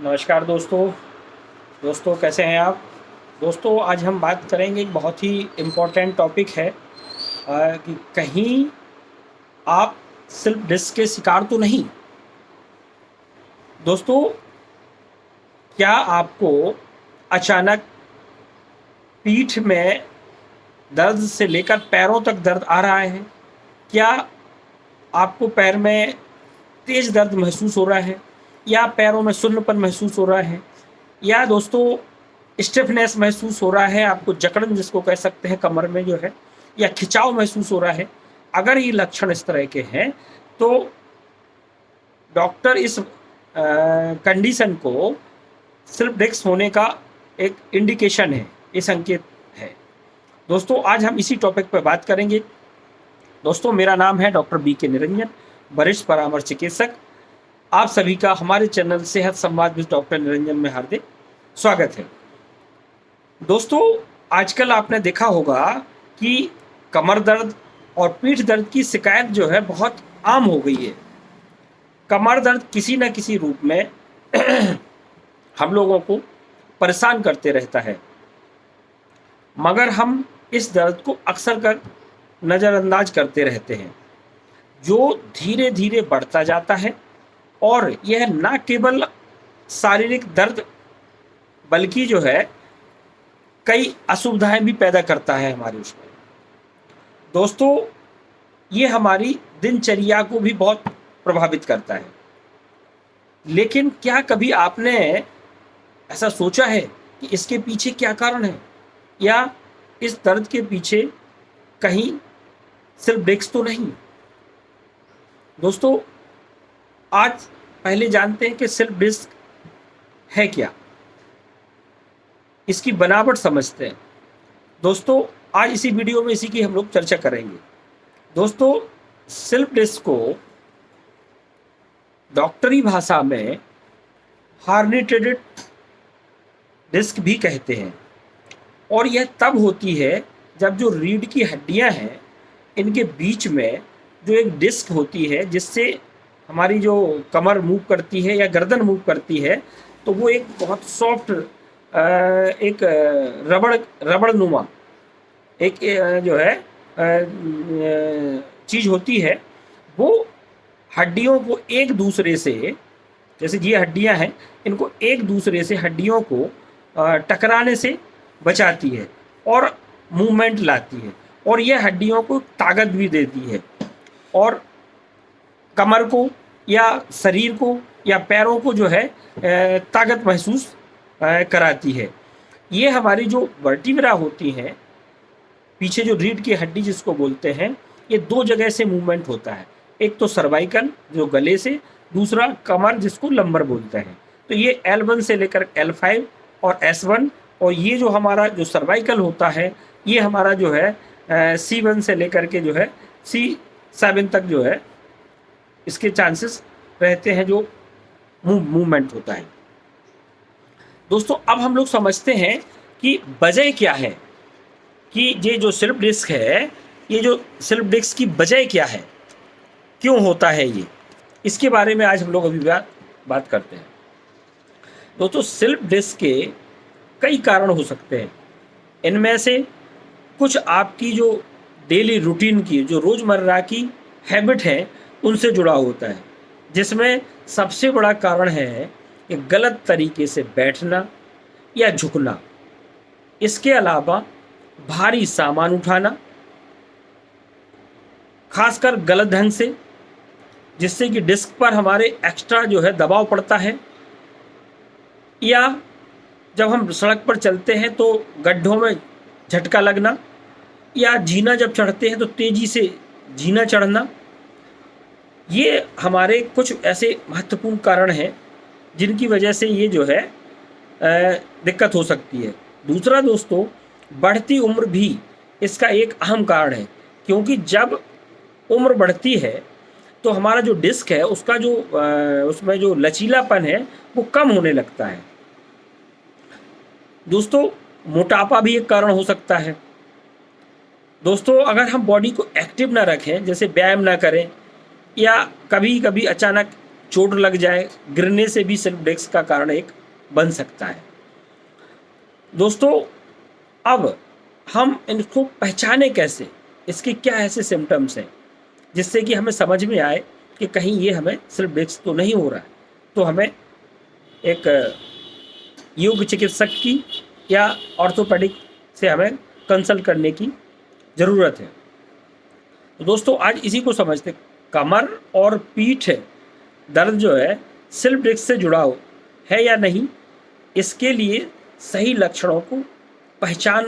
नमस्कार दोस्तों कैसे हैं आप। दोस्तों आज हम बात करेंगे, एक बहुत ही इम्पोर्टेंट टॉपिक है कि कहीं आप स्लिप डिस्क के शिकार तो नहीं। दोस्तों, क्या आपको अचानक पीठ में दर्द से लेकर पैरों तक दर्द आ रहा है? क्या आपको पैर में तेज दर्द महसूस हो रहा है, या पैरों में सुन्नपन महसूस हो रहा है, या दोस्तों स्टिफनेस महसूस हो रहा है, आपको जकड़न जिसको कह सकते हैं कमर में जो है, या खिंचाव महसूस हो रहा है? अगर ये लक्षण इस तरह के हैं तो डॉक्टर इस कंडीशन को स्लिप डिस्क होने का एक इंडिकेशन है, ये संकेत है। दोस्तों आज हम इसी टॉपिक पर बात करेंगे। दोस्तों मेरा नाम है डॉक्टर बी.के. निरंजन, वरिष्ठ परामर्श चिकित्सक। आप सभी का हमारे चैनल सेहत संवाद विद डॉक्टर निरंजन में हार्दिक स्वागत है। दोस्तों आजकल आपने देखा होगा कि कमर दर्द और पीठ दर्द की शिकायत जो है बहुत आम हो गई है। कमर दर्द किसी न किसी रूप में हम लोगों को परेशान करते रहता है, मगर हम इस दर्द को अक्सर नज़रअंदाज करते रहते हैं, जो धीरे धीरे बढ़ता जाता है। और यह न केवल शारीरिक दर्द बल्कि जो है कई असुविधाएं भी पैदा करता है हमारे उसमें। दोस्तों ये हमारी दिनचर्या को भी बहुत प्रभावित करता है। लेकिन क्या कभी आपने ऐसा सोचा है कि इसके पीछे क्या कारण है, या इस दर्द के पीछे कहीं स्लिप डिस्क तो नहीं? दोस्तों आज पहले जानते हैं कि स्लिप डिस्क है क्या, इसकी बनावट समझते हैं। दोस्तों आज इसी वीडियो में इसी की हम लोग चर्चा करेंगे। दोस्तों स्लिप डिस्क को डॉक्टरी भाषा में हार्निटेटेड डिस्क भी कहते हैं, और यह तब होती है जब जो रीढ़ की हड्डियां हैं इनके बीच में जो एक डिस्क होती है, जिससे हमारी जो कमर मूव करती है या गर्दन मूव करती है, तो वो एक बहुत सॉफ्ट एक रबड़ नुमा एक जो है चीज़ होती है। वो हड्डियों को एक दूसरे से, जैसे ये हड्डियां हैं, इनको एक दूसरे से हड्डियों को टकराने से बचाती है और मूवमेंट लाती है, और यह हड्डियों को ताकत भी देती है, और कमर को या शरीर को या पैरों को जो है ताकत महसूस कराती है। ये हमारी जो वर्टिब्रा होती हैं, पीछे जो रीढ़ की हड्डी जिसको बोलते हैं, ये दो जगह से मूवमेंट होता है। एक तो सर्वाइकल जो गले से, दूसरा कमर जिसको लंबर बोलते हैं। तो ये L1 से लेकर L5 और S1, और ये जो हमारा जो सर्वाइकल होता है ये हमारा जो है C1 से लेकर के जो है C7 तक जो है इसके चांसेस रहते हैं जो मूवमेंट होता है। दोस्तों अब हम लोग समझते हैं कि वजह क्या है, कि ये जो स्लिप डिस्क है, ये जो स्लिप डिस्क की वजह क्या है, क्यों होता है ये, इसके बारे में आज हम लोग अभी बात करते हैं। दोस्तों स्लिप डिस्क के कई कारण हो सकते हैं। इनमें से कुछ आपकी जो डेली रूटीन की, जो रोज़मर्रा की हैबिट है, उनसे जुड़ा होता है, जिसमें सबसे बड़ा कारण है कि गलत तरीके से बैठना या झुकना। इसके अलावा भारी सामान उठाना, खासकर गलत ढंग से, जिससे कि डिस्क पर हमारे एक्स्ट्रा जो है दबाव पड़ता है, या जब हम सड़क पर चलते हैं तो गड्ढों में झटका लगना, या जीना जब चढ़ते हैं तो तेज़ी से जीना चढ़ना। ये हमारे कुछ ऐसे महत्वपूर्ण कारण हैं जिनकी वजह से ये जो है दिक्कत हो सकती है। दूसरा दोस्तों, बढ़ती उम्र भी इसका एक अहम कारण है, क्योंकि जब उम्र बढ़ती है तो हमारा जो डिस्क है उसका जो उसमें जो लचीलापन है वो कम होने लगता है। दोस्तों मोटापा भी एक कारण हो सकता है। दोस्तों अगर हम बॉडी को एक्टिव ना रखें, जैसे व्यायाम ना करें, या कभी कभी अचानक चोट लग जाए, गिरने से भी स्लिप डिस्क का कारण एक बन सकता है। दोस्तों, अब हम इनको पहचाने कैसे, इसके क्या ऐसे सिम्टम्स हैं जिससे कि हमें समझ में आए कि कहीं ये हमें स्लिप डिस्क तो नहीं हो रहा है। तो हमें एक योग चिकित्सक की या ऑर्थोपेडिक से हमें कंसल्ट करने की ज़रूरत है। तो दोस्तों, आज इसी को समझते, कमर और पीठ दर्द जो है स्लिप डिस्क से जुड़ा हो है या नहीं, इसके लिए सही लक्षणों को पहचान